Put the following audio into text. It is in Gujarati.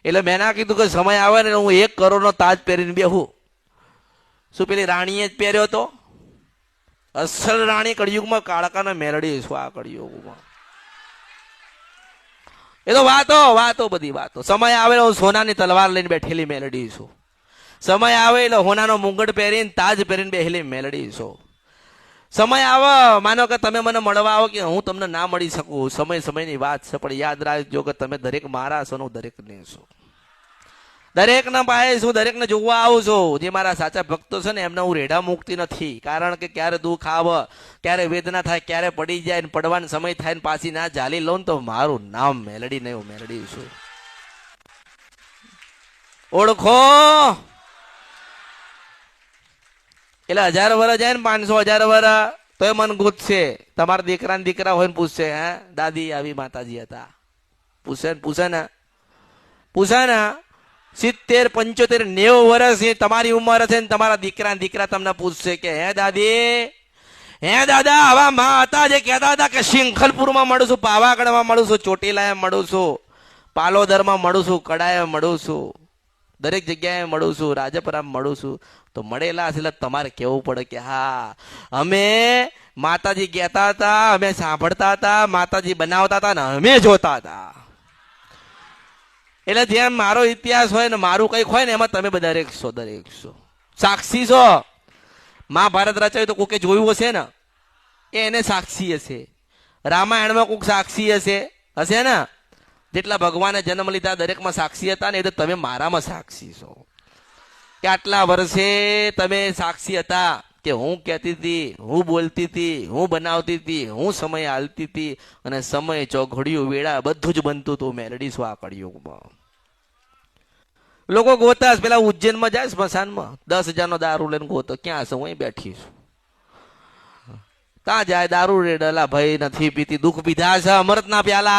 એટલે મેં ના કીધું કે સમય આવે ને હું 1 કરોડનો તાજ પહેરીને બેહું. શું પેલી રાણીએ જ પહેર્યો તો? અસલ રાણી કળિયુગમાં કાળકાના મેલડી છું આ કળિયુગમાં. એ તો વાતો બધી વાતો. સમય આવે હું સોનાની તલવાર લઈને બેઠેલી મેલડી છું. સમય આવે એટલે હોનાનો મુંગટ પહેરીને તાજ પહેરીને બેઠેલી મેલડી છું. સમય આવે માનો કે તમે મને મળવા આવો કે હું તમને ના મળી શકું, સમયની વાત છે, પણ યાદ રાખજો કે તમે દરેક મારા છો, હું દરેકને છું. દરેકના પાસે છું, દરેકને જોવા આવું છું. જે મારા સાચા ભક્તો છે ને એમને હું રેઢા મૂકતી નથી, કારણ કે ક્યારે દુઃખ આવે, ક્યારે વેદના થાય, ક્યારે પડી જાય ને પડવાનો સમય થાય ને પાછી ના ઝાલી લઉં તો મારું નામ મેલડી નહીં, હું મેલડી છું. ઓળખો. એટલે 1000 વર્ષ જાય ને 500,000 વર્ષ તો એ મન ગુજશે. તમારા દીકરા હોય ને પૂછશે, હે દાદી આવી માતાજી હતા? પૂછે ને 70, 75, 90 વર્ષ તમારી ઉંમર છે ને તમારા દીકરા તમને પૂછશે કે હે દાદી, હે દાદા, આવા માં હતા જે કહેતા હતા કે શિંખલપુરમાં મળું છું, પાવાગઢમાં મળું છું, ચોટીલાએ મળું છું, પાલોદરમાં મળું છું, કડાએ મળું છું, દરેક જગ્યાએ મળું છું, રાજપરામાં મળું છું. તો મળેલા એટલે તમારે કહેવું પડે કે હા અમે માતાજી કહેતા હતા, અમે સાંભળતા હતા, માતાજી બનાવતા હતા ને અમે જોતા હતા. એટલે જેમ મારો ઇતિહાસ હોય ને મારું કંઈક હોય ને એમાં તમે બધા દરેક છો, સાક્ષી છો. મહાભારત રચાયું તો કોકે જોયું હશે ને એને સાક્ષી હશે. રામાયણમાં કોઈક સાક્ષી હશે ને. જેટલા ભગવાને જન્મ લીધા દરેકમાં સાક્ષી હતા ને એ તો તમે મારામાં સાક્ષી છો. કે આટલા વર્ષે તમે સાક્ષી હતા કે હું કહેતી હતી, હું બોલતી હતી, હું બનાવતી હતી, હું સમય હાલતી હતી, અને સમય ચોઘડિયું વેળા બધું જ બનતું હતું મેલડી શું આ કળિયુગમાં. લોકો ગોતા પેલા ઉજ્જૈનમાં જાય સ્મશાનમાં 10,000નો દારૂ લઈને ગોતો, ક્યાં છે? હું બેઠી છું. ત્યાં જાય દારૂ રેડલા, ભાઈ નથી પીતી, દુઃખ પીધા છે, અમૃતના પ્યાલા